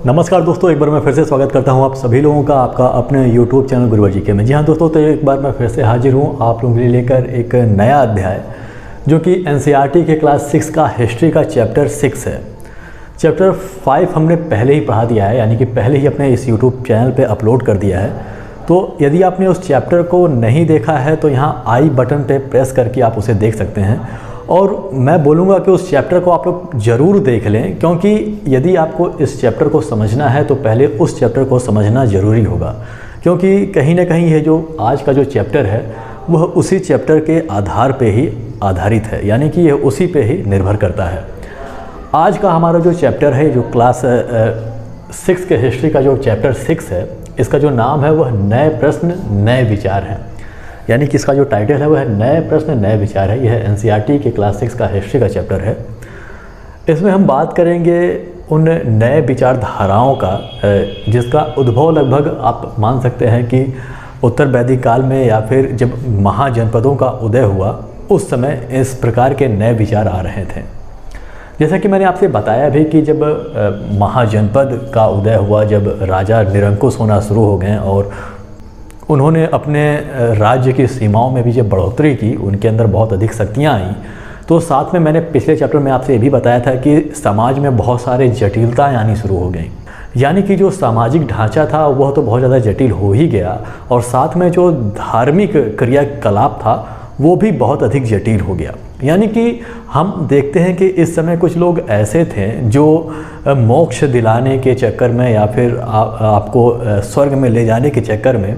नमस्कार दोस्तों, एक बार मैं फिर से स्वागत करता हूं आप सभी लोगों का आपका अपने YouTube चैनल गुरुवर जी के में। जी हाँ दोस्तों, तो एक बार मैं फिर से हाजिर हूं आप लोगों के लिए लेकर एक नया अध्याय जो कि NCERT के क्लास 6 का हिस्ट्री का चैप्टर 6 है। चैप्टर 5 हमने पहले ही पढ़ा दिया है, यानी कि पहले ही अपने इस YouTube चैनल पर अपलोड कर दिया है। तो यदि आपने उस चैप्टर को नहीं देखा है तो यहाँ आई बटन पर प्रेस करके आप उसे देख सकते हैं। और मैं बोलूँगा कि उस चैप्टर को आप लोग ज़रूर देख लें, क्योंकि यदि आपको इस चैप्टर को समझना है तो पहले उस चैप्टर को समझना ज़रूरी होगा, क्योंकि कहीं ना कहीं ये जो आज का जो चैप्टर है वह उसी चैप्टर के आधार पे ही आधारित है, यानी कि यह उसी पे ही निर्भर करता है। आज का हमारा जो चैप्टर है, जो क्लास 6 के हिस्ट्री का जो चैप्टर 6 है, इसका जो नाम है वह नए प्रश्न नए विचार हैं, यानी कि इसका जो टाइटल है वह नए प्रश्न नए विचार है। यह NCERT के क्लास 6 का हिस्ट्री का चैप्टर है। इसमें हम बात करेंगे उन नए विचारधाराओं का जिसका उद्भव लगभग आप मान सकते हैं कि उत्तर वैदिक काल में, या फिर जब महाजनपदों का उदय हुआ उस समय इस प्रकार के नए विचार आ रहे थे। जैसा कि मैंने आपसे बताया भी कि जब महाजनपद का उदय हुआ, जब राजा निरंकुश होना शुरू हो गए और उन्होंने अपने राज्य की सीमाओं में भी जब बढ़ोतरी की, उनके अंदर बहुत अधिक शक्तियाँ आईं, तो साथ में मैंने पिछले चैप्टर में आपसे ये भी बताया था कि समाज में बहुत सारे जटिलताएं आनी शुरू हो गई। यानी कि जो सामाजिक ढांचा था वह तो बहुत ज़्यादा जटिल हो ही गया, और साथ में जो धार्मिक क्रियाकलाप था वो भी बहुत अधिक जटिल हो गया। यानी कि हम देखते हैं कि इस समय कुछ लोग ऐसे थे जो मोक्ष दिलाने के चक्कर में, या फिर आपको स्वर्ग में ले जाने के चक्कर में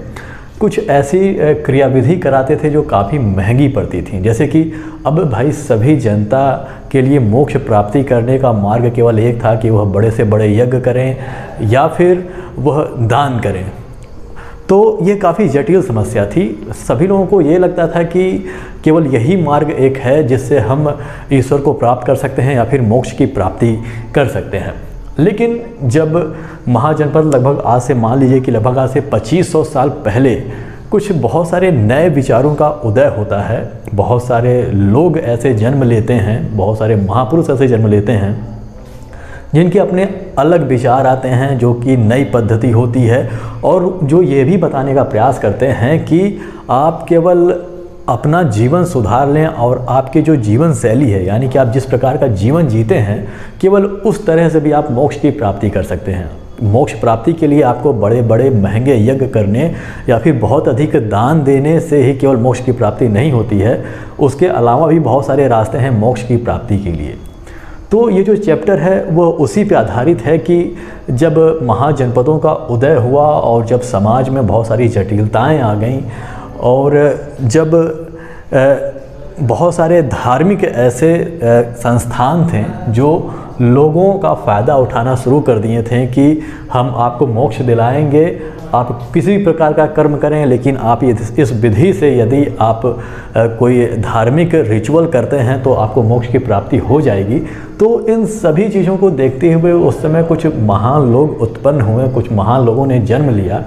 कुछ ऐसी क्रियाविधि कराते थे जो काफ़ी महंगी पड़ती थी। जैसे कि अब भाई सभी जनता के लिए मोक्ष प्राप्ति करने का मार्ग केवल एक था कि वह बड़े से बड़े यज्ञ करें या फिर वह दान करें। तो ये काफ़ी जटिल समस्या थी। सभी लोगों को ये लगता था कि केवल यही मार्ग एक है जिससे हम ईश्वर को प्राप्त कर सकते हैं या फिर मोक्ष की प्राप्ति कर सकते हैं। लेकिन जब महाजनपद लगभग आज से मान लीजिए कि लगभग आज से 2500 साल पहले कुछ बहुत सारे नए विचारों का उदय होता है, बहुत सारे लोग ऐसे जन्म लेते हैं, बहुत सारे महापुरुष ऐसे जन्म लेते हैं जिनके अपने अलग विचार आते हैं, जो कि नई पद्धति होती है, और जो ये भी बताने का प्रयास करते हैं कि आप केवल अपना जीवन सुधार लें और आपकी जो जीवन शैली है, यानी कि आप जिस प्रकार का जीवन जीते हैं, केवल उस तरह से भी आप मोक्ष की प्राप्ति कर सकते हैं। मोक्ष प्राप्ति के लिए आपको बड़े बड़े महंगे यज्ञ करने या फिर बहुत अधिक दान देने से ही केवल मोक्ष की प्राप्ति नहीं होती है, उसके अलावा भी बहुत सारे रास्ते हैं मोक्ष की प्राप्ति के लिए। तो ये जो चैप्टर है वो उसी पे आधारित है कि जब महाजनपदों का उदय हुआ और जब समाज में बहुत सारी जटिलताएं आ गईं, और जब बहुत सारे धार्मिक ऐसे संस्थान थे जो लोगों का फ़ायदा उठाना शुरू कर दिए थे कि हम आपको मोक्ष दिलाएंगे, आप किसी भी प्रकार का कर्म करें, लेकिन आप इस विधि से यदि आप कोई धार्मिक रिचुअल करते हैं तो आपको मोक्ष की प्राप्ति हो जाएगी। तो इन सभी चीज़ों को देखते हुए उस समय कुछ महान लोग उत्पन्न हुए, कुछ महान लोगों ने जन्म लिया।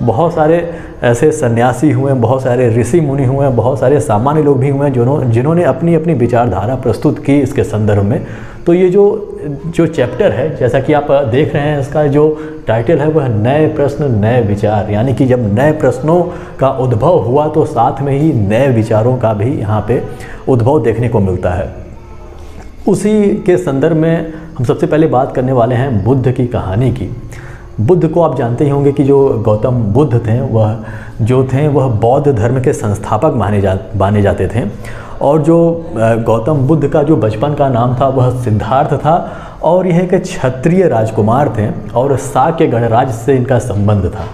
बहुत सारे ऐसे सन्यासी हुए, बहुत सारे ऋषि मुनि हुए, बहुत सारे सामान्य लोग भी हुए जिन्होंने अपनी अपनी विचारधारा प्रस्तुत की इसके संदर्भ में। तो ये जो चैप्टर है, जैसा कि आप देख रहे हैं, इसका जो टाइटल है वह नए प्रश्न नए विचार, यानी कि जब नए प्रश्नों का उद्भव हुआ तो साथ में ही नए विचारों का भी यहाँ पे उद्भव देखने को मिलता है। उसी के संदर्भ में हम सबसे पहले बात करने वाले हैं बुद्ध की कहानी की। बुद्ध को आप जानते ही होंगे कि जो गौतम बुद्ध थे वह बौद्ध धर्म के संस्थापक माने जाते थे, और जो गौतम बुद्ध का जो बचपन का नाम था वह सिद्धार्थ था, और यह एक क्षत्रिय राजकुमार थे और शाक्य गणराज्य से इनका संबंध था।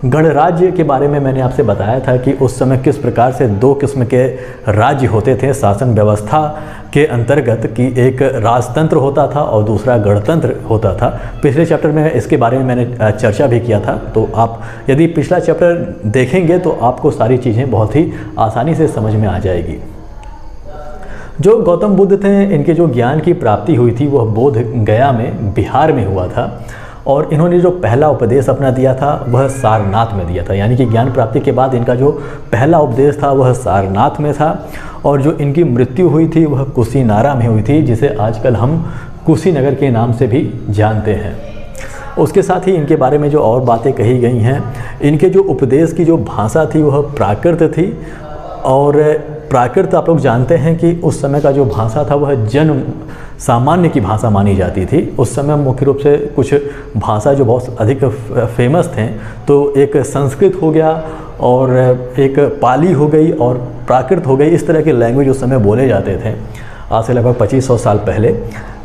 गणराज्य के बारे में मैंने आपसे बताया था कि उस समय किस प्रकार से दो किस्म के राज्य होते थे शासन व्यवस्था के अंतर्गत, कि एक राजतंत्र होता था और दूसरा गणतंत्र होता था। पिछले चैप्टर में इसके बारे में मैंने चर्चा भी किया था, तो आप यदि पिछला चैप्टर देखेंगे तो आपको सारी चीज़ें बहुत ही आसानी से समझ में आ जाएगी। जो गौतम बुद्ध थे, इनके जो ज्ञान की प्राप्ति हुई थी वह बोध गया में, बिहार में हुआ था, और इन्होंने जो पहला उपदेश अपना दिया था वह सारनाथ में दिया था। यानी कि ज्ञान प्राप्ति के बाद इनका जो पहला उपदेश था वह सारनाथ में था, और जो इनकी मृत्यु हुई थी वह कुशीनारा में हुई थी, जिसे आजकल हम कुशीनगर के नाम से भी जानते हैं। उसके साथ ही इनके बारे में जो और बातें कही गई हैं, इनके जो उपदेश की जो भाषा थी वह प्राकृत थी। और प्राकृत आप लोग जानते हैं कि उस समय का जो भाषा था वह जन सामान्य की भाषा मानी जाती थी। उस समय मुख्य रूप से कुछ भाषा जो बहुत अधिक फेमस थे, तो एक संस्कृत हो गया और एक पाली हो गई और प्राकृत हो गई। इस तरह के लैंग्वेज उस समय बोले जाते थे, आज से लगभग 2500 साल पहले।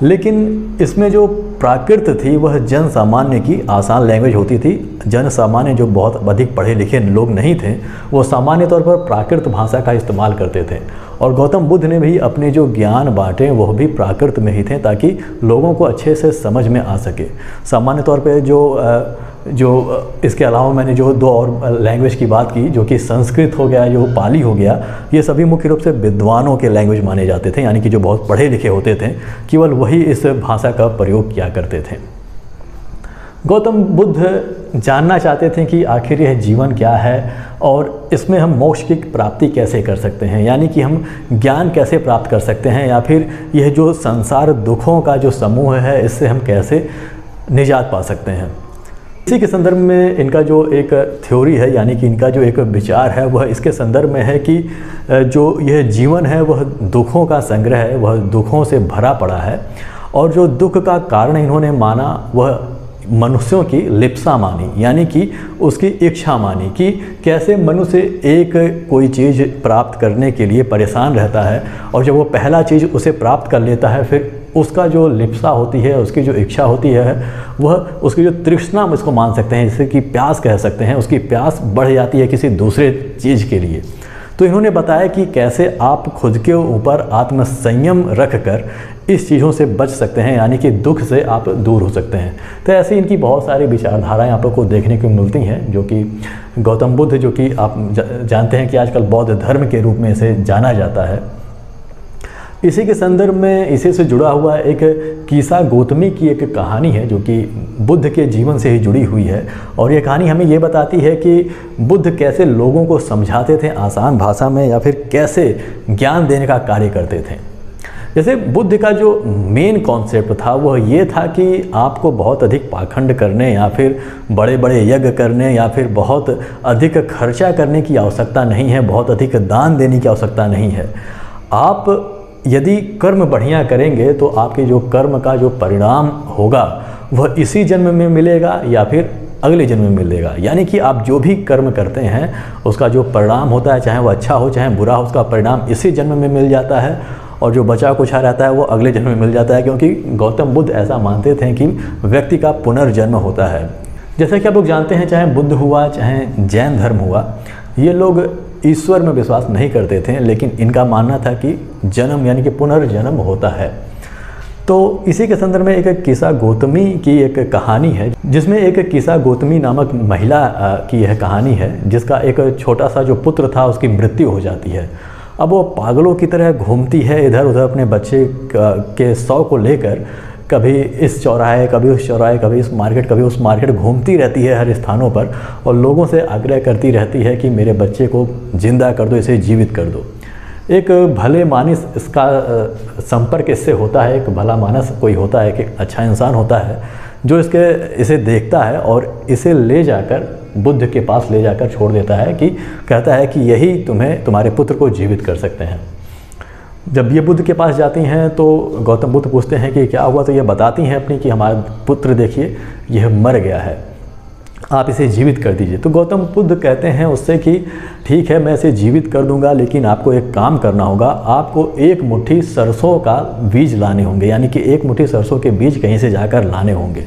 लेकिन इसमें जो प्राकृत थी वह जन सामान्य की आसान लैंग्वेज होती थी। जन सामान्य जो बहुत अधिक पढ़े लिखे लोग नहीं थे, वो सामान्य तौर पर प्राकृत भाषा का इस्तेमाल करते थे। और गौतम बुद्ध ने भी अपने जो ज्ञान बांटे वह भी प्राकृत में ही थे, ताकि लोगों को अच्छे से समझ में आ सके। सामान्य तौर पे जो इसके अलावा मैंने जो दो और लैंग्वेज की बात की, जो कि संस्कृत हो गया, जो पाली हो गया, ये सभी मुख्य रूप से विद्वानों के लैंग्वेज माने जाते थे, यानी कि जो बहुत पढ़े लिखे होते थे, केवल वही इस भाषा का प्रयोग किया करते थे। गौतम बुद्ध जानना चाहते थे कि आखिर यह जीवन क्या है और इसमें हम मोक्ष की प्राप्ति कैसे कर सकते हैं, यानी कि हम ज्ञान कैसे प्राप्त कर सकते हैं, या फिर यह जो संसार दुखों का जो समूह है इससे हम कैसे निजात पा सकते हैं। इसी के संदर्भ में इनका जो एक थ्योरी है, यानी कि इनका जो एक विचार है, वह इसके संदर्भ में है कि जो यह जीवन है वह दुखों का संग्रह है, वह दुखों से भरा पड़ा है। और जो दुख का कारण इन्होंने माना वह मनुष्यों की लिप्सा मानी, यानी कि उसकी इच्छा मानी कि कैसे मनुष्य एक कोई चीज़ प्राप्त करने के लिए परेशान रहता है, और जब वो पहला चीज़ उसे प्राप्त कर लेता है, फिर उसका जो लिप्सा होती है, उसकी जो इच्छा होती है, वह उसकी जो तृष्णा हम इसको मान सकते हैं, जिसे कि प्यास कह सकते हैं, उसकी प्यास बढ़ जाती है किसी दूसरे चीज़ के लिए। तो इन्होंने बताया कि कैसे आप खुद के ऊपर आत्मसंयम रख कर इस चीज़ों से बच सकते हैं, यानी कि दुख से आप दूर हो सकते हैं। तो ऐसे इनकी बहुत सारी विचारधाराएं आप लोग को देखने को मिलती हैं, जो कि गौतम बुद्ध, जो कि आप जानते हैं कि आजकल बौद्ध धर्म के रूप में इसे जाना जाता है। इसी के संदर्भ में इसी से जुड़ा हुआ एक कीसा गौतमी की एक कहानी है, जो कि बुद्ध के जीवन से ही जुड़ी हुई है। और ये कहानी हमें ये बताती है कि बुद्ध कैसे लोगों को समझाते थे आसान भाषा में, या फिर कैसे ज्ञान देने का कार्य करते थे। जैसे बुद्ध का जो मेन कॉन्सेप्ट था वह ये था कि आपको बहुत अधिक पाखंड करने, या फिर बड़े बड़े यज्ञ करने, या फिर बहुत अधिक खर्चा करने की आवश्यकता नहीं है, बहुत अधिक दान देने की आवश्यकता नहीं है। आप यदि कर्म बढ़िया करेंगे तो आपके जो कर्म का जो परिणाम होगा वह इसी जन्म में मिलेगा या फिर अगले जन्म में मिलेगा। यानी कि आप जो भी कर्म करते हैं उसका जो परिणाम होता है, चाहे वो अच्छा हो चाहे बुरा हो, उसका परिणाम इसी जन्म में मिल जाता है, और जो बचा कुछा रहता है वो अगले जन्म में मिल जाता है। क्योंकि गौतम बुद्ध ऐसा मानते थे कि व्यक्ति का पुनर्जन्म होता है। जैसे कि आप लोग जानते हैं, चाहे बुद्ध हुआ चाहे जैन धर्म हुआ, ये लोग ईश्वर में विश्वास नहीं करते थे, लेकिन इनका मानना था कि जन्म यानी कि पुनर्जन्म होता है। तो इसी के संदर्भ में एक कीसा गौतमी की एक कहानी है, जिसमें एक कीसा गौतमी नामक महिला की यह कहानी है, जिसका एक छोटा सा जो पुत्र था उसकी मृत्यु हो जाती है। अब वो पागलों की तरह घूमती है इधर उधर अपने बच्चे के शव को लेकर, कभी इस चौराहे कभी उस चौराहे, कभी इस मार्केट कभी उस मार्केट, घूमती रहती है हर स्थानों पर, और लोगों से आग्रह करती रहती है कि मेरे बच्चे को जिंदा कर दो, इसे जीवित कर दो। एक भले मानस इसका संपर्क इससे होता है, एक भला मानस कोई होता है, कि अच्छा इंसान होता है जो इसे देखता है और इसे ले जाकर बुद्ध के पास ले जाकर छोड़ देता है, कि कहता है कि यही तुम्हारे पुत्र को जीवित कर सकते हैं। जब ये बुद्ध के पास जाती हैं तो गौतम बुद्ध पूछते हैं कि क्या हुआ, तो ये बताती हैं अपनी कि हमारा पुत्र देखिए यह मर गया है, आप इसे जीवित कर दीजिए। तो गौतम बुद्ध कहते हैं उससे कि ठीक है मैं इसे जीवित कर दूंगा, लेकिन आपको एक काम करना होगा, आपको एक मुट्ठी सरसों का बीज लाने होंगे, यानी कि एक मुट्ठी सरसों के बीज कहीं से जाकर लाने होंगे।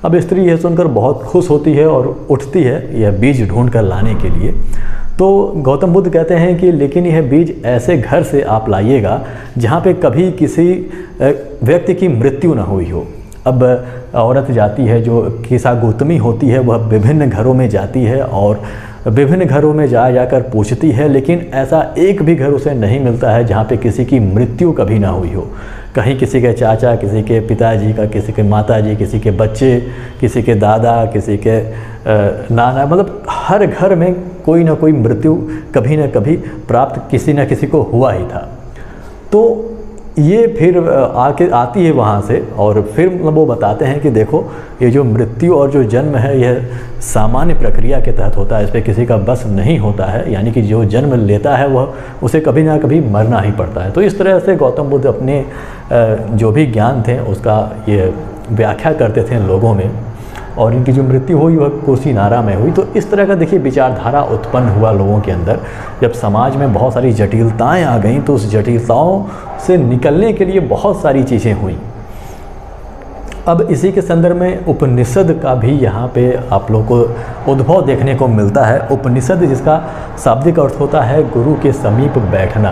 अब स्त्री यह सुनकर बहुत खुश होती है और उठती है यह बीज ढूंढ कर लाने के लिए। तो गौतम बुद्ध कहते हैं कि लेकिन यह बीज ऐसे घर से आप लाइएगा जहाँ पे कभी किसी व्यक्ति की मृत्यु ना हुई हो। अब औरत जाती है, जो कीसा गौतमी होती है, वह विभिन्न घरों में जाती है और विभिन्न घरों में जाकर पूछती है, लेकिन ऐसा एक भी घर उसे नहीं मिलता है जहाँ पे किसी की मृत्यु कभी ना हुई हो। कहीं किसी के चाचा, किसी के पिताजी का, किसी के माताजी, किसी के बच्चे, किसी के दादा, किसी के नाना, मतलब हर घर में कोई ना कोई मृत्यु कभी ना कभी प्राप्त किसी न किसी को हुआ ही था। तो ये फिर आती है वहाँ से, और फिर मतलब वो बताते हैं कि देखो ये जो मृत्यु और जो जन्म है यह सामान्य प्रक्रिया के तहत होता है, इस पर किसी का बस नहीं होता है, यानी कि जो जन्म लेता है वह उसे कभी ना कभी मरना ही पड़ता है। तो इस तरह से गौतम बुद्ध अपने जो भी ज्ञान थे उसका ये व्याख्या करते थे लोगों में, और इनकी जो मृत्यु हुई वह कुशीनारा में हुई। तो इस तरह का देखिए विचारधारा उत्पन्न हुआ लोगों के अंदर। जब समाज में बहुत सारी जटिलताएं आ गईं तो उस जटिलताओं से निकलने के लिए बहुत सारी चीज़ें हुई। अब इसी के संदर्भ में उपनिषद का भी यहाँ पे आप लोग को उद्भव देखने को मिलता है। उपनिषद जिसका शाब्दिक अर्थ होता है गुरु के समीप बैठना।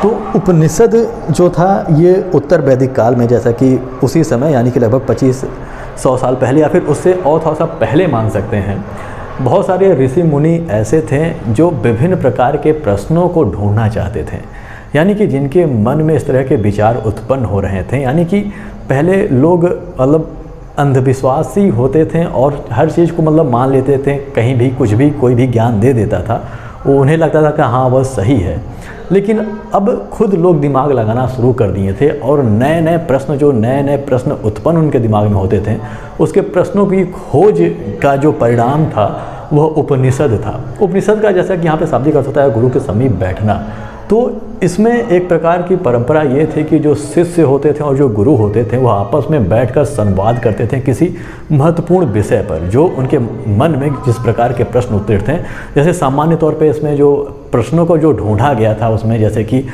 तो उपनिषद जो था ये उत्तर वैदिक काल में, जैसा कि उसी समय यानी कि लगभग 2500 साल पहले या फिर उससे और थोड़ा सा पहले मान सकते हैं, बहुत सारे ऋषि मुनि ऐसे थे जो विभिन्न प्रकार के प्रश्नों को ढूंढना चाहते थे, यानी कि जिनके मन में इस तरह के विचार उत्पन्न हो रहे थे। यानी कि पहले लोग मतलब अंधविश्वासी होते थे और हर चीज़ को मतलब मान लेते थे, कहीं भी कुछ भी कोई भी ज्ञान दे देता था, वो उन्हें लगता था कि हाँ वह सही है। लेकिन अब खुद लोग दिमाग लगाना शुरू कर दिए थे और नए नए प्रश्न उत्पन्न उनके दिमाग में होते थे, उसके प्रश्नों की खोज का जो परिणाम था वह उपनिषद था। उपनिषद का जैसा कि यहाँ पे शाब्दिक अर्थ होता है गुरु के समीप बैठना। तो इसमें एक प्रकार की परंपरा ये थी कि जो शिष्य होते थे और जो गुरु होते थे वह आपस में बैठकर संवाद करते थे किसी महत्वपूर्ण विषय पर, जो उनके मन में जिस प्रकार के प्रश्न उत्तर थे। जैसे सामान्य तौर पे इसमें जो प्रश्नों को जो ढूंढा गया था उसमें जैसे कि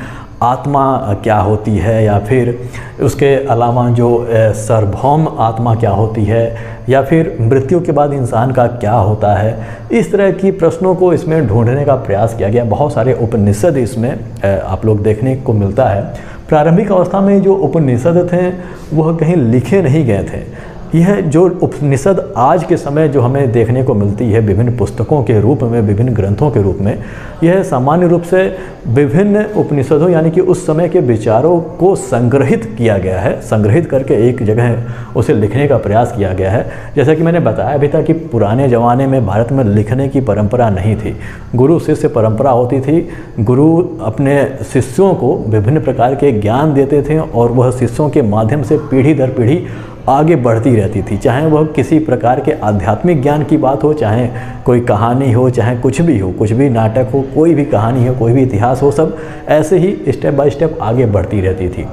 आत्मा क्या होती है, या फिर उसके अलावा जो सार्वभौम आत्मा क्या होती है, या फिर मृत्यु के बाद इंसान का क्या होता है, इस तरह की प्रश्नों को इसमें ढूंढने का प्रयास किया गया। बहुत सारे उपनिषद इसमें आप लोग देखने को मिलता है। प्रारंभिक अवस्था में जो उपनिषद थे वह कहीं लिखे नहीं गए थे। यह जो उपनिषद आज के समय जो हमें देखने को मिलती है विभिन्न पुस्तकों के रूप में, विभिन्न ग्रंथों के रूप में, यह सामान्य रूप से विभिन्न उपनिषदों यानी कि उस समय के विचारों को संग्रहित किया गया है, संग्रहित करके एक जगह उसे लिखने का प्रयास किया गया है। जैसा कि मैंने बताया भी था कि पुराने ज़माने में भारत में लिखने की परंपरा नहीं थी, गुरु शिष्य परंपरा होती थी। गुरु अपने शिष्यों को विभिन्न प्रकार के ज्ञान देते थे और वह शिष्यों के माध्यम से पीढ़ी दर पीढ़ी आगे बढ़ती रहती थी, चाहे वह किसी प्रकार के आध्यात्मिक ज्ञान की बात हो, चाहे कोई कहानी हो, चाहे कुछ भी हो, कुछ भी नाटक हो, कोई भी कहानी हो, कोई भी इतिहास हो, सब ऐसे ही स्टेप बाय स्टेप आगे बढ़ती रहती थी।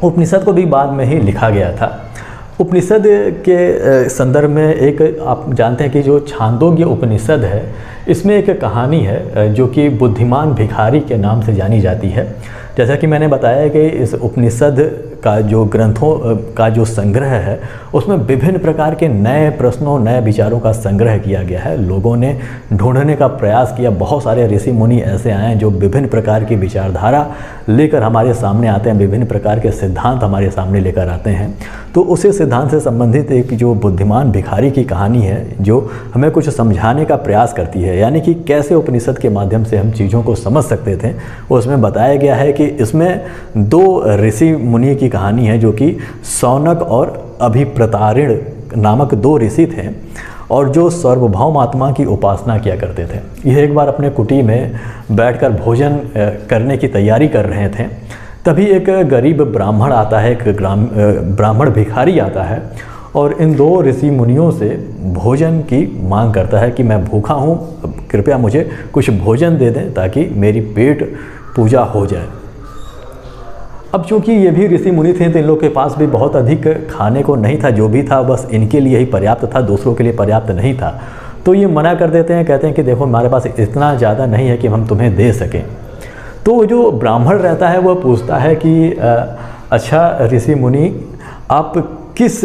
उपनिषद को भी बाद में ही लिखा गया था। उपनिषद के संदर्भ में एक आप जानते हैं कि जो छांदोग्य उपनिषद है, इसमें एक कहानी है जो कि बुद्धिमान भिखारी के नाम से जानी जाती है। जैसा कि मैंने बताया कि इस उपनिषद का जो ग्रंथों का जो संग्रह है उसमें विभिन्न प्रकार के नए प्रश्नों, नए विचारों का संग्रह किया गया है। लोगों ने ढूंढने का प्रयास किया। बहुत सारे ऋषि मुनि ऐसे आए हैं जो विभिन्न प्रकार की विचारधारा लेकर हमारे सामने आते हैं, विभिन्न प्रकार के सिद्धांत हमारे सामने लेकर आते हैं। तो उसी सिद्धांत से संबंधित एक जो बुद्धिमान भिखारी की कहानी है जो हमें कुछ समझाने का प्रयास करती है, यानी कि कैसे उपनिषद के माध्यम से हम चीज़ों को समझ सकते थे। उसमें बताया गया है कि इसमें दो ऋषि मुनि की कहानी है जो कि शौनक और अभिप्रतारिण नामक दो ऋषि थे और जो सार्वभौम आत्मा की उपासना किया करते थे। यह एक बार अपने कुटी में बैठकर भोजन करने की तैयारी कर रहे थे। तभी एक गरीब ब्राह्मण आता है, एक ब्राह्मण भिखारी आता है और इन दो ऋषि मुनियों से भोजन की मांग करता है कि मैं भूखा हूँ, कृपया मुझे कुछ भोजन दे दें ताकि मेरी पेट पूजा हो जाए। अब चूँकि ये भी ऋषि मुनि थे तो इन लोग के पास भी बहुत अधिक खाने को नहीं था, जो भी था बस इनके लिए ही पर्याप्त था, दूसरों के लिए पर्याप्त नहीं था। तो ये मना कर देते हैं, कहते हैं कि देखो हमारे पास इतना ज़्यादा नहीं है कि हम तुम्हें दे सकें। तो जो ब्राह्मण रहता है वह पूछता है कि अच्छा ऋषि मुनि, आप किस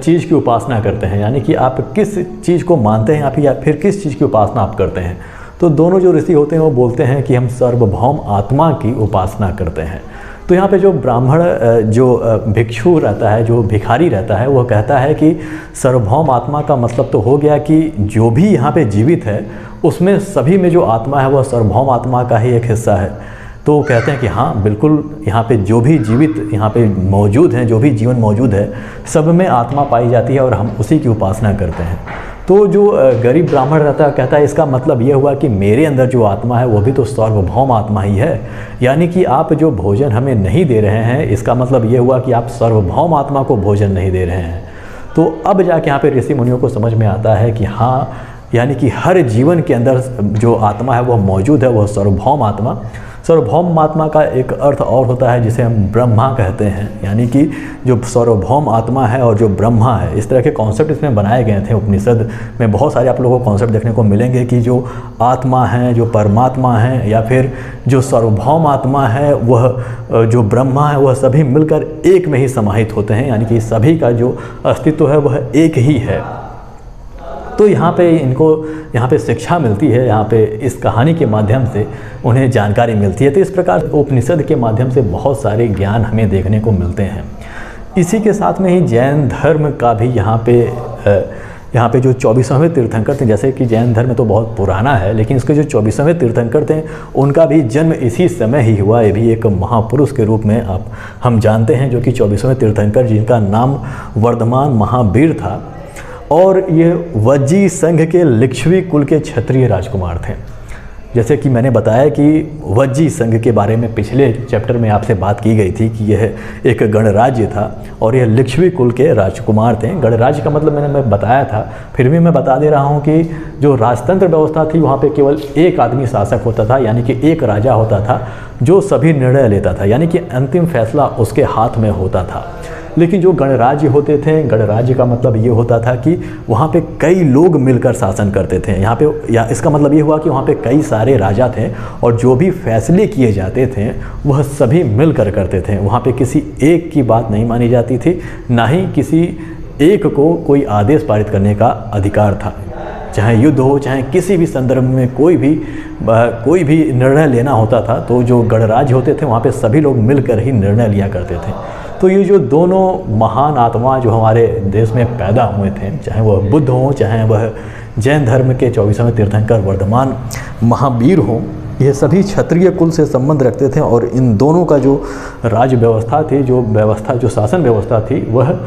चीज़ की उपासना करते हैं, यानी कि आप किस चीज़ को मानते हैं या फिर किस चीज़ की उपासना आप करते हैं। तो दोनों जो ऋषि होते हैं वो बोलते हैं कि हम सार्वभौम आत्मा की उपासना करते हैं। तो यहाँ पे जो ब्राह्मण जो भिक्षु रहता है, जो भिखारी रहता है, वह कहता है कि सार्वभौम आत्मा का मतलब तो हो गया कि जो भी यहाँ पे जीवित है उसमें सभी में जो आत्मा है वह सार्वभौम आत्मा का ही एक हिस्सा है। तो वो कहते हैं कि हाँ बिल्कुल, यहाँ पे जो भी जीवित यहाँ पे मौजूद हैं, जो भी जीवन मौजूद है, सब में आत्मा पाई जाती है और हम उसी की उपासना करते हैं। तो जो गरीब ब्राह्मण रहता है कहता है इसका मतलब ये हुआ कि मेरे अंदर जो आत्मा है वो भी तो सार्वभौम आत्मा ही है, यानी कि आप जो भोजन हमें नहीं दे रहे हैं इसका मतलब ये हुआ कि आप सार्वभौम आत्मा को भोजन नहीं दे रहे हैं। तो अब जाके यहाँ पे ऋषि मुनियों को समझ में आता है कि हाँ, यानी कि हर जीवन के अंदर जो आत्मा है वह मौजूद है, वह सार्वभौम आत्मा। सार्वभौम आत्मा का एक अर्थ और होता है जिसे हम ब्रह्मा कहते हैं, यानी कि जो सार्वभौम आत्मा है और जो ब्रह्मा है, इस तरह के कॉन्सेप्ट इसमें बनाए गए थे। उपनिषद में बहुत सारे आप लोगों को कॉन्सेप्ट देखने को मिलेंगे कि जो आत्मा है, जो परमात्मा है, या फिर जो सार्वभौम आत्मा है, वह जो ब्रह्मा है, वह सभी मिलकर एक में ही समाहित होते हैं, यानी कि सभी का जो अस्तित्व है वह एक ही है। तो यहाँ पे शिक्षा मिलती है, यहाँ पे इस कहानी के माध्यम से उन्हें जानकारी मिलती है। तो इस प्रकार उपनिषद के माध्यम से बहुत सारे ज्ञान हमें देखने को मिलते हैं। इसी के साथ में ही जैन धर्म का भी यहाँ पे जो 24वें तीर्थंकर थे, जैसे कि जैन धर्म तो बहुत पुराना है, लेकिन इसके जो 24वें तीर्थंकर थे उनका भी जन्म इसी समय ही हुआ। ये भी एक महापुरुष के रूप में हम जानते हैं, जो कि 24वें तीर्थंकर जिनका नाम वर्धमान महावीर था, और ये वज्जी संघ के लिच्छवी कुल के क्षत्रिय राजकुमार थे। जैसे कि मैंने बताया कि वज्जी संघ के बारे में पिछले चैप्टर में आपसे बात की गई थी कि यह एक गणराज्य था और यह लिच्छवी कुल के राजकुमार थे। गणराज्य का मतलब मैंने बताया था, फिर भी मैं बता दे रहा हूँ कि जो राजतंत्र व्यवस्था थी वहाँ पे केवल एक आदमी शासक होता था, यानी कि एक राजा होता था जो सभी निर्णय लेता था, यानी कि अंतिम फैसला उसके हाथ में होता था। लेकिन जो गणराज्य होते थे, गणराज्य का मतलब ये होता था कि वहाँ पे कई लोग मिलकर शासन करते थे। यहाँ पे इसका मतलब ये हुआ कि वहाँ पे कई सारे राजा थे और जो भी फैसले किए जाते थे वह सभी मिलकर करते थे। वहाँ पे किसी एक की बात नहीं मानी जाती थी, ना ही किसी एक को कोई आदेश पारित करने का अधिकार था। चाहे युद्ध हो, चाहे किसी भी संदर्भ में कोई भी निर्णय लेना होता था तो जो गणराज्य होते थे वहाँ पे सभी लोग मिलकर ही निर्णय लिया करते थे। तो ये जो दोनों महान आत्मा जो हमारे देश में पैदा हुए थे, चाहे वह बुद्ध हों, चाहे वह जैन धर्म के 24वें तीर्थंकर वर्धमान महावीर हों, ये सभी क्षत्रिय कुल से संबंध रखते थे और इन दोनों का जो राज्य व्यवस्था थी, जो शासन व्यवस्था थी, वह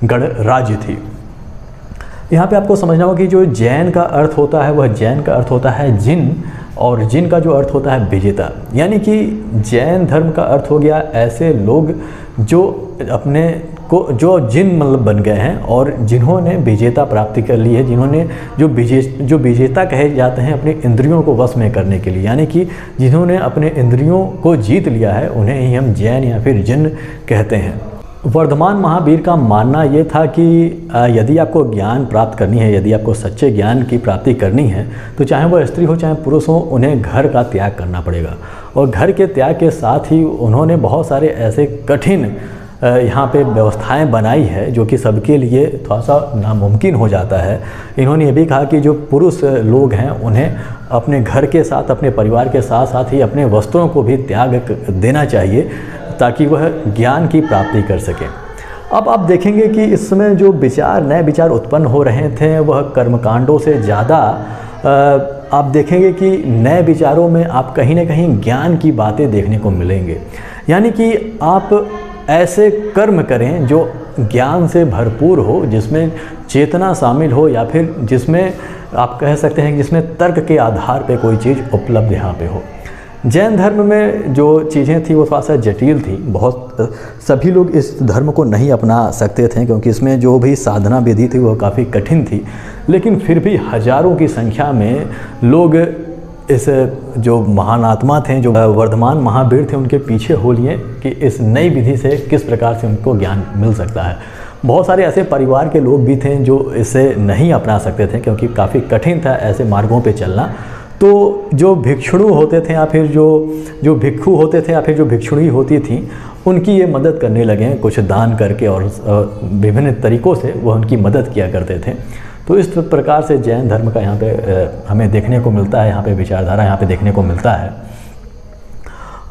गणराज्य थी। यहाँ पे आपको समझना होगा कि जो जैन का अर्थ होता है वह जैन का अर्थ होता है जिन, और जिन का जो अर्थ होता है विजेता। यानी कि जैन धर्म का अर्थ हो गया ऐसे लोग जो अपने को जो जिन मतलब बन गए हैं और जिन्होंने विजेता प्राप्ति कर ली है, जिन्होंने जो विजेता कहे जाते हैं अपने इंद्रियों को वश में करने के लिए, यानी कि जिन्होंने अपने इंद्रियों को जीत लिया है, उन्हें ही हम जैन या फिर जिन कहते हैं। वर्धमान महावीर का मानना ये था कि यदि आपको ज्ञान प्राप्त करनी है, यदि आपको सच्चे ज्ञान की प्राप्ति करनी है, तो चाहे वह स्त्री हो चाहे पुरुष हो, उन्हें घर का त्याग करना पड़ेगा। और घर के त्याग के साथ ही उन्होंने बहुत सारे ऐसे कठिन यहाँ पे व्यवस्थाएं बनाई है जो कि सबके लिए थोड़ा सा नामुमकिन हो जाता है। इन्होंने ये भी कहा कि जो पुरुष लोग हैं उन्हें अपने घर के साथ, अपने परिवार के साथ साथ ही अपने वस्त्रों को भी त्याग देना चाहिए ताकि वह ज्ञान की प्राप्ति कर सकें। अब आप देखेंगे कि इस समय जो नए विचार उत्पन्न हो रहे थे वह कर्मकांडों से ज़्यादा आप देखेंगे कि नए विचारों में आप कहीं ना कहीं ज्ञान की बातें देखने को मिलेंगे। यानी कि आप ऐसे कर्म करें जो ज्ञान से भरपूर हो, जिसमें चेतना शामिल हो, या फिर जिसमें आप कह सकते हैं जिसमें तर्क के आधार पे कोई चीज़ उपलब्ध यहाँ पे हो। जैन धर्म में जो चीज़ें थी वो थोड़ा सा जटिल थी, बहुत सभी लोग इस धर्म को नहीं अपना सकते थे क्योंकि इसमें जो भी साधना विधि थी वो काफ़ी कठिन थी। लेकिन फिर भी हजारों की संख्या में लोग इस जो महान आत्मा थे, जो वर्धमान महावीर थे, उनके पीछे हो लिए कि इस नई विधि से किस प्रकार से उनको ज्ञान मिल सकता है। बहुत सारे ऐसे परिवार के लोग भी थे जो इसे नहीं अपना सकते थे क्योंकि काफ़ी कठिन था ऐसे मार्गों पे चलना। तो जो भिक्षुणी होते थे या फिर जो भिक्षु होते थे या फिर जो भिक्षुणी होती थी, उनकी ये मदद करने लगे कुछ दान करके, और विभिन्न तरीक़ों से वह उनकी मदद किया करते थे। तो इस प्रकार से जैन धर्म का यहाँ पे हमें देखने को मिलता है, यहाँ पे विचारधारा यहाँ पे देखने को मिलता है।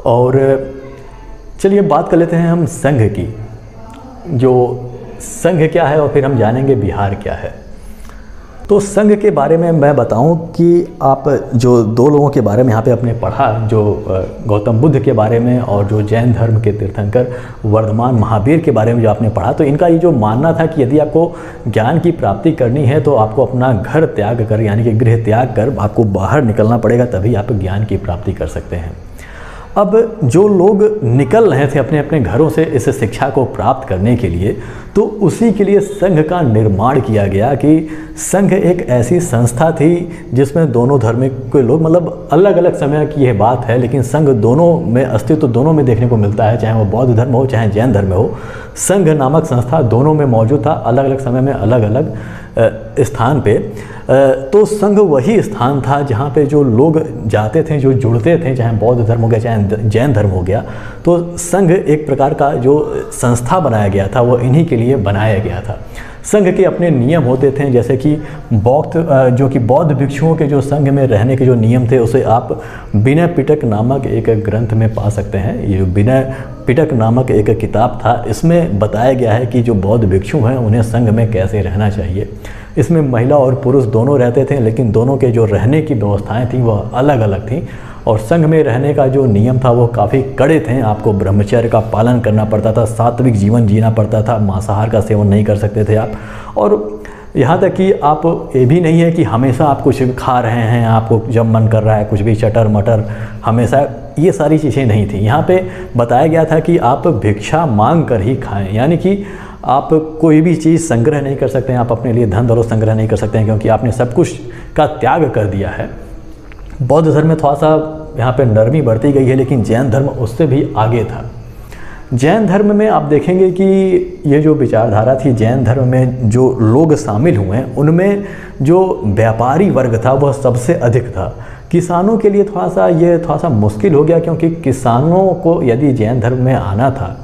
और चलिए बात कर लेते हैं हम संघ की, जो संघ क्या है और फिर हम जानेंगे बिहार क्या है। तो संघ के बारे में मैं बताऊं कि आप जो दो लोगों के बारे में यहाँ पे आपने पढ़ा, जो गौतम बुद्ध के बारे में और जो जैन धर्म के तीर्थंकर वर्धमान महावीर के बारे में जो आपने पढ़ा, तो इनका ये जो मानना था कि यदि आपको ज्ञान की प्राप्ति करनी है तो आपको अपना घर त्याग कर, यानी कि गृह त्याग कर आपको बाहर निकलना पड़ेगा, तभी आप ज्ञान की प्राप्ति कर सकते हैं। अब जो लोग निकल रहे थे अपने अपने घरों से इस शिक्षा को प्राप्त करने के लिए, तो उसी के लिए संघ का निर्माण किया गया कि संघ एक ऐसी संस्था थी जिसमें दोनों धर्म के लोग, मतलब अलग अलग समय की यह बात है, लेकिन संघ दोनों में अस्तित्व दोनों में देखने को मिलता है, चाहे वो बौद्ध धर्म हो चाहे जैन धर्म हो। संघ नामक संस्था दोनों में मौजूद था, अलग अलग समय में अलग अलग स्थान पे। तो संघ वही स्थान था जहाँ पे जो लोग जाते थे, जो जुड़ते थे, चाहे बौद्ध धर्म हो गया चाहे जैन धर्म हो गया। तो संघ एक प्रकार का जो संस्था बनाया गया था वो इन्हीं के लिए बनाया गया था। संघ के अपने नियम होते थे, जैसे कि जो कि बौद्ध भिक्षुओं के जो संघ में रहने के जो नियम थे उसे आप विनय पिटक नामक एक ग्रंथ में पा सकते हैं। ये विनय पिटक नामक एक किताब था, इसमें बताया गया है कि जो बौद्ध भिक्षु हैं उन्हें संघ में कैसे रहना चाहिए। इसमें महिला और पुरुष दोनों रहते थे, लेकिन दोनों के जो रहने की व्यवस्थाएं थीं वह अलग अलग थीं। और संघ में रहने का जो नियम था वो काफ़ी कड़े थे। आपको ब्रह्मचर्य का पालन करना पड़ता था, सात्विक जीवन जीना पड़ता था, मांसाहार का सेवन नहीं कर सकते थे आप। और यहाँ तक कि आप ये भी नहीं है कि हमेशा आप कुछ खा रहे हैं, आपको जब मन कर रहा है कुछ भी चटर मटर, हमेशा ये सारी चीज़ें नहीं थी। यहाँ पे बताया गया था कि आप भिक्षा मांग कर ही खाएं, यानी कि आप कोई भी चीज़ संग्रह नहीं कर सकते हैं, आप अपने लिए धन दौलत संग्रह नहीं कर सकते हैं, क्योंकि आपने सब कुछ का त्याग कर दिया है। बौद्ध धर्म में थोड़ा सा यहाँ पे नरमी बढ़ती गई है, लेकिन जैन धर्म उससे भी आगे था। जैन धर्म में आप देखेंगे कि ये जो विचारधारा थी, जैन धर्म में जो लोग शामिल हुए हैं उनमें जो व्यापारी वर्ग था वह सबसे अधिक था। किसानों के लिए थोड़ा सा मुश्किल हो गया, क्योंकि किसानों को यदि जैन धर्म में आना था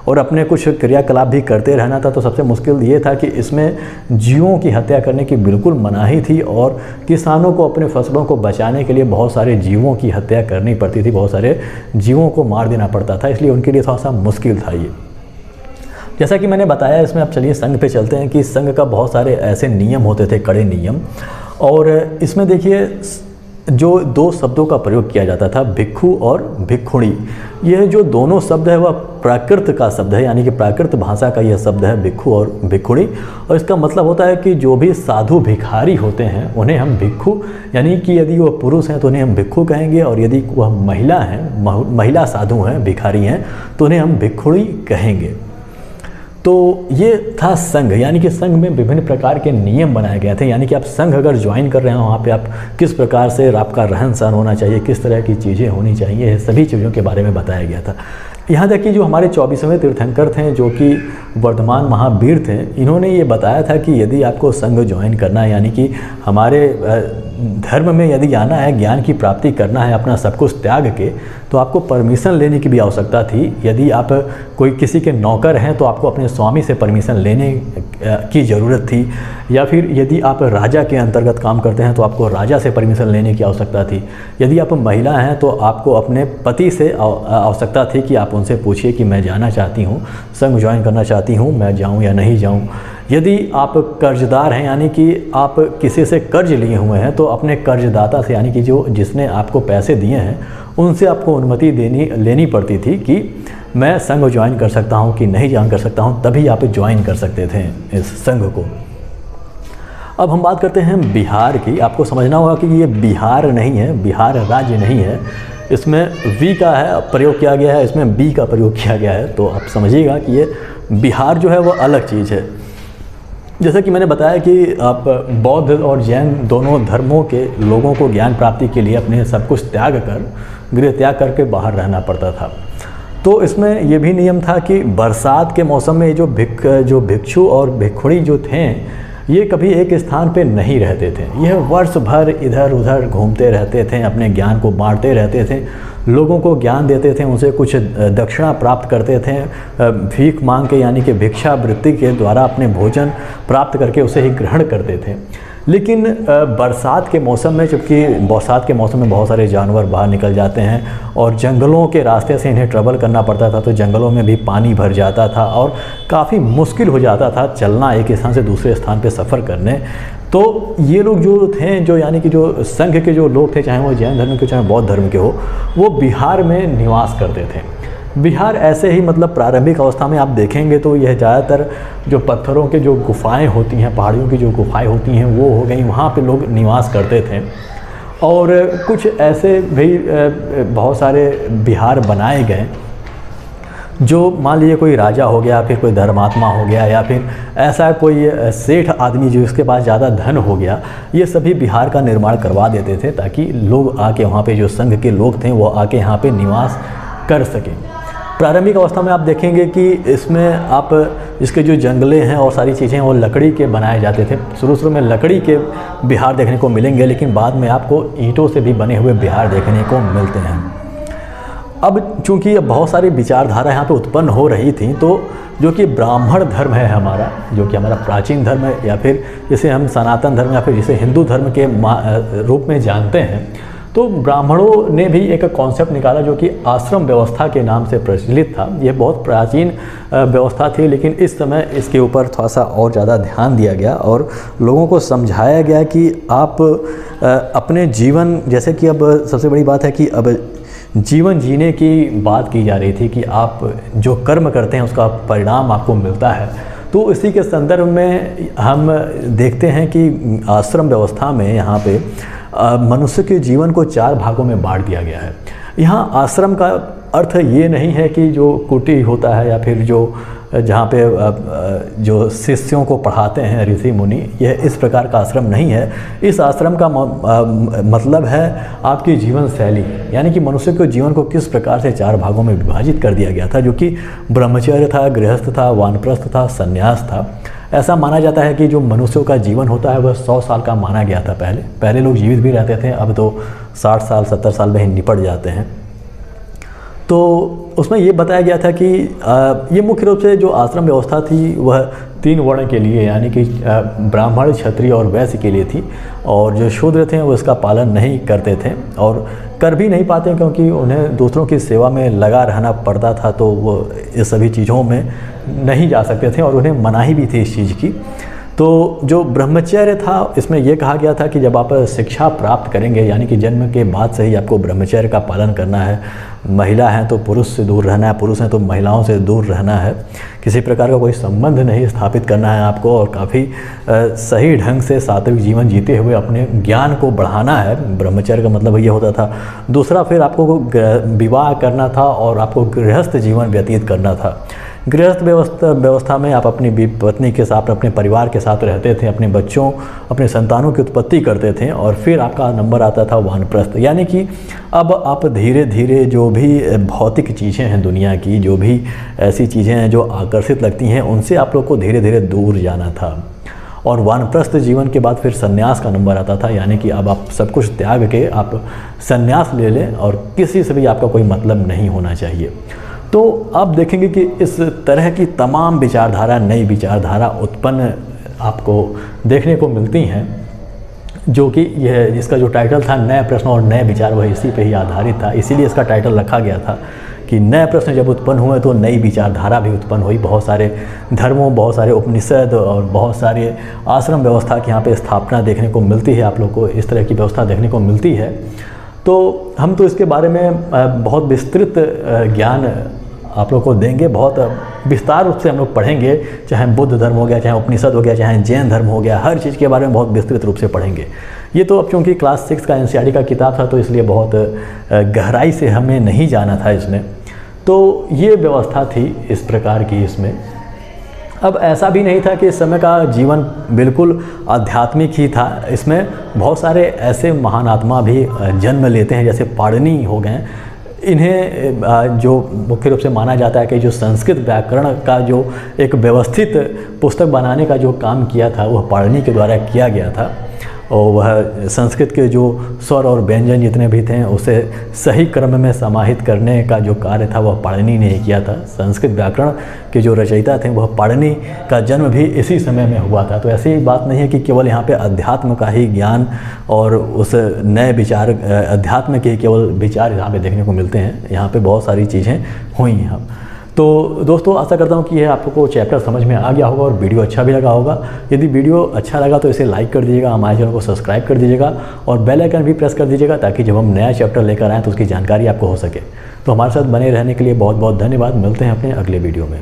और अपने कुछ क्रियाकलाप भी करते रहना था, तो सबसे मुश्किल ये था कि इसमें जीवों की हत्या करने की बिल्कुल मनाही थी और किसानों को अपने फसलों को बचाने के लिए बहुत सारे जीवों की हत्या करनी पड़ती थी, बहुत सारे जीवों को मार देना पड़ता था, इसलिए उनके लिए थोड़ा सा मुश्किल था ये। जैसा कि मैंने बताया, इसमें अब चलिए संघ पे चलते हैं कि संघ का बहुत सारे ऐसे नियम होते थे, कड़े नियम। और इसमें देखिए जो दो शब्दों का प्रयोग किया जाता था, भिक्षु और भिक्षुणी। यह जो दोनों शब्द है वह प्राकृत का शब्द है, यानी कि प्राकृत भाषा का यह शब्द है भिक्षु और भिक्षुणी। और इसका मतलब होता है कि जो भी साधु भिखारी होते हैं उन्हें हम भिक्षु, यानी कि यदि वह पुरुष हैं तो उन्हें हम भिक्षु कहेंगे, और यदि वह महिला हैं, महिला साधु हैं, भिखारी हैं, तो उन्हें हम भिक्षुणी कहेंगे। तो ये था संघ, यानी कि संघ में विभिन्न प्रकार के नियम बनाए गए थे। यानी कि आप संघ अगर ज्वाइन कर रहे हो, वहाँ पे आप किस प्रकार से आपका रहन सहन होना चाहिए, किस तरह की चीज़ें होनी चाहिए, सभी चीज़ों के बारे में बताया गया था। यहाँ तक कि जो हमारे 24वें तीर्थंकर थे, जो कि वर्धमान महावीर थे, इन्होंने ये बताया था कि यदि आपको संघ ज्वाइन करना है, यानी कि हमारे धर्म में यदि आना है, ज्ञान की प्राप्ति करना है अपना सब कुछ त्याग के, तो आपको परमिशन लेने की भी आवश्यकता थी। यदि आप कोई किसी के नौकर हैं तो आपको अपने स्वामी से परमिशन लेने की ज़रूरत थी, या फिर यदि आप राजा के अंतर्गत काम करते हैं तो आपको राजा से परमिशन लेने की आवश्यकता थी। यदि आप महिला हैं तो आपको अपने पति से आवश्यकता थी कि आप उनसे पूछिए कि मैं जाना चाहती हूँ, संघ ज्वाइन करना चाहती हूँ, मैं जाऊँ या नहीं जाऊँ। यदि आप कर्जदार हैं, यानी कि आप किसी से कर्ज लिए हुए हैं, तो अपने कर्जदाता से, यानी कि जिसने आपको पैसे दिए हैं, उनसे आपको अनुमति लेनी पड़ती थी कि मैं संघ ज्वाइन कर सकता हूं कि नहीं ज्वाइन कर सकता हूं, तभी आप ज्वाइन कर सकते थे इस संघ को। अब हम बात करते हैं बिहार की। आपको समझना होगा कि ये बिहार नहीं है, बिहार राज्य नहीं है, इसमें वी का है प्रयोग किया गया है, इसमें बी का प्रयोग किया गया है। तो आप समझिएगा कि ये बिहार जो है वो अलग चीज़ है। जैसा कि मैंने बताया कि आप बौद्ध और जैन दोनों धर्मों के लोगों को ज्ञान प्राप्ति के लिए अपने सब कुछ त्याग कर, गृह त्याग करके बाहर रहना पड़ता था। तो इसमें यह भी नियम था कि बरसात के मौसम में जो भिक्षु और भिक्षुणी जो थे, ये कभी एक स्थान पे नहीं रहते थे। यह वर्ष भर इधर उधर घूमते रहते थे, अपने ज्ञान को बांटते रहते थे, लोगों को ज्ञान देते थे, उनसे कुछ दक्षिणा प्राप्त करते थे, भीख मांग के, यानी कि भिक्षा वृत्ति के द्वारा अपने भोजन प्राप्त करके उसे ही ग्रहण करते थे। लेकिन बरसात के मौसम में, जबकि बरसात के मौसम में बहुत सारे जानवर बाहर निकल जाते हैं और जंगलों के रास्ते से इन्हें ट्रैवल करना पड़ता था, तो जंगलों में भी पानी भर जाता था और काफ़ी मुश्किल हो जाता था चलना, एक स्थान से दूसरे स्थान पे सफ़र करने। तो ये लोग जो थे, जो यानी कि जो संघ के जो लोग थे, चाहे वो जैन धर्म के चाहे बौद्ध धर्म के हो, वो बिहार में निवास करते थे। बिहार ऐसे ही मतलब प्रारंभिक अवस्था में आप देखेंगे तो यह ज़्यादातर जो पत्थरों के जो गुफाएं होती हैं, पहाड़ियों की जो गुफाएं होती हैं वो हो गई, वहाँ पे लोग निवास करते थे। और कुछ ऐसे भी बहुत सारे बिहार बनाए गए, जो मान लीजिए कोई राजा हो गया, फिर कोई धर्मात्मा हो गया, या फिर ऐसा कोई सेठ आदमी जो इसके पास ज़्यादा धन हो गया, ये सभी बिहार का निर्माण करवा देते थे ताकि लोग आके वहाँ पे, जो संघ के लोग थे वो आके यहाँ पे निवास कर सकें। प्रारंभिक अवस्था में आप देखेंगे कि इसमें आप इसके जो जंगले हैं और सारी चीज़ें वो लकड़ी के बनाए जाते थे। शुरू में लकड़ी के बिहार देखने को मिलेंगे, लेकिन बाद में आपको ईंटों से भी बने हुए बिहार देखने को मिलते हैं। अब चूँकि बहुत सारी विचारधारा यहाँ पे उत्पन्न हो रही थी, तो जो कि ब्राह्मण धर्म है हमारा, जो कि हमारा प्राचीन धर्म है, या फिर जिसे हम सनातन धर्म या फिर जिसे हिंदू धर्म के रूप में जानते हैं, तो ब्राह्मणों ने भी एक कॉन्सेप्ट निकाला जो कि आश्रम व्यवस्था के नाम से प्रचलित था। यह बहुत प्राचीन व्यवस्था थी, लेकिन इस समय इसके ऊपर थोड़ा सा और ज़्यादा ध्यान दिया गया और लोगों को समझाया गया कि आप अपने जीवन, जैसे कि अब सबसे बड़ी बात है कि अब जीवन जीने की बात की जा रही थी कि आप जो कर्म करते हैं उसका परिणाम आपको मिलता है। तो इसी के संदर्भ में हम देखते हैं कि आश्रम व्यवस्था में यहाँ पे मनुष्य के जीवन को 4 भागों में बांट दिया गया है। यहाँ आश्रम का अर्थ ये नहीं है कि जो कुटी होता है या फिर जो जहाँ पे जो शिष्यों को पढ़ाते हैं ऋषि मुनि, यह इस प्रकार का आश्रम नहीं है। इस आश्रम का मतलब है आपकी जीवन शैली, यानी कि मनुष्य के जीवन को किस प्रकार से 4 भागों में विभाजित कर दिया गया था, जो कि ब्रह्मचर्य था, गृहस्थ था, वानप्रस्थ था, संन्यास था। ऐसा माना जाता है कि जो मनुष्यों का जीवन होता है वह 100 साल का माना गया था। पहले लोग जीवित भी रहते थे, अब तो 60 साल 70 साल में ही निपट जाते हैं। तो उसमें ये बताया गया था कि ये मुख्य रूप से जो आश्रम व्यवस्था थी वह 3 वर्ण के लिए, यानी कि ब्राह्मण, क्षत्रिय और वैश्य के लिए थी, और जो शूद्र थे वो इसका पालन नहीं करते थे और कर भी नहीं पाते, क्योंकि उन्हें दूसरों की सेवा में लगा रहना पड़ता था, तो वो इस सभी चीज़ों में नहीं जा सकते थे और उन्हें मनाही भी थी इस चीज़ की। तो जो ब्रह्मचर्य था, इसमें यह कहा गया था कि जब आप शिक्षा प्राप्त करेंगे, यानी कि जन्म के बाद से ही आपको ब्रह्मचर्य का पालन करना है। महिला हैं तो पुरुष से दूर रहना है, पुरुष हैं तो महिलाओं से दूर रहना है, किसी प्रकार का कोई संबंध नहीं स्थापित करना है आपको, और काफ़ी सही ढंग से सात्विक जीवन जीते हुए अपने ज्ञान को बढ़ाना है। ब्रह्मचर्य का मतलब ये होता था। दूसरा, फिर आपको विवाह करना था और आपको गृहस्थ जीवन व्यतीत करना था। गृहस्थ व्यवस्था में आप अपनी पत्नी के साथ, अपने परिवार के साथ रहते थे, अपने बच्चों, अपने संतानों की उत्पत्ति करते थे, और फिर आपका नंबर आता था वानप्रस्थ, यानी कि अब आप धीरे धीरे जो भी भौतिक चीज़ें हैं दुनिया की, जो भी ऐसी चीज़ें हैं जो आकर्षित लगती हैं, उनसे आप लोग को धीरे धीरे दूर जाना था। और वानप्रस्थ जीवन के बाद फिर संन्यास का नंबर आता था, यानी कि अब आप सब कुछ त्याग के आप संन्यास ले लें और किसी से भी आपका कोई मतलब नहीं होना चाहिए। तो आप देखेंगे कि इस तरह की तमाम विचारधारा, नई विचारधारा उत्पन्न आपको देखने को मिलती हैं, जो कि यह जिसका जो टाइटल था नए प्रश्न और नए विचार, वह इसी पे ही आधारित था। इसीलिए इसका टाइटल रखा गया था कि नए प्रश्न जब उत्पन्न हुए तो नई विचारधारा भी उत्पन्न हुई। बहुत सारे धर्मों, बहुत सारे उपनिषद और बहुत सारे आश्रम व्यवस्था की यहाँ पे स्थापना देखने को मिलती है। आप लोग को इस तरह की व्यवस्था देखने को मिलती है। तो हम तो इसके बारे में बहुत विस्तृत ज्ञान आप लोग को देंगे, बहुत विस्तार रूप से हम लोग पढ़ेंगे, चाहे बुद्ध धर्म हो गया, चाहे उपनिषद हो गया, चाहे जैन धर्म हो गया, हर चीज़ के बारे में बहुत विस्तृत रूप से पढ़ेंगे। ये तो अब क्योंकि क्लास 6 का एनसीईआरटी का किताब था, तो इसलिए बहुत गहराई से हमें नहीं जाना था इसमें। तो ये व्यवस्था थी इस प्रकार की इसमें। अब ऐसा भी नहीं था कि इस समय का जीवन बिल्कुल आध्यात्मिक ही था। इसमें बहुत सारे ऐसे महान आत्मा भी जन्म लेते हैं, जैसे पाणिनि हो गए। इन्हें जो मुख्य रूप से माना जाता है कि जो संस्कृत व्याकरण का जो एक व्यवस्थित पुस्तक बनाने का जो काम किया था वह पाणिनि के द्वारा किया गया था। और वह संस्कृत के जो स्वर और व्यंजन जितने भी थे उसे सही क्रम में समाहित करने का जो कार्य था वह पाणिनि ने किया था। संस्कृत व्याकरण के जो रचयिता थे वह पाणिनि का जन्म भी इसी समय में हुआ था। तो ऐसी बात नहीं है कि केवल यहाँ पे अध्यात्म का ही ज्ञान और उस नए विचार, अध्यात्म के केवल विचार यहाँ पे देखने को मिलते हैं। यहाँ पे बहुत सारी चीज़ें हुई हैं। तो दोस्तों आशा करता हूँ कि यह आपको चैप्टर समझ में आ गया होगा और वीडियो अच्छा भी लगा होगा। यदि वीडियो अच्छा लगा तो इसे लाइक कर दीजिएगा, हमारे चैनल को सब्सक्राइब कर दीजिएगा और बेल आइकन भी प्रेस कर दीजिएगा ताकि जब हम नया चैप्टर लेकर आएँ तो उसकी जानकारी आपको हो सके। तो हमारे साथ बने रहने के लिए बहुत बहुत धन्यवाद। मिलते हैं अपने अगले वीडियो में।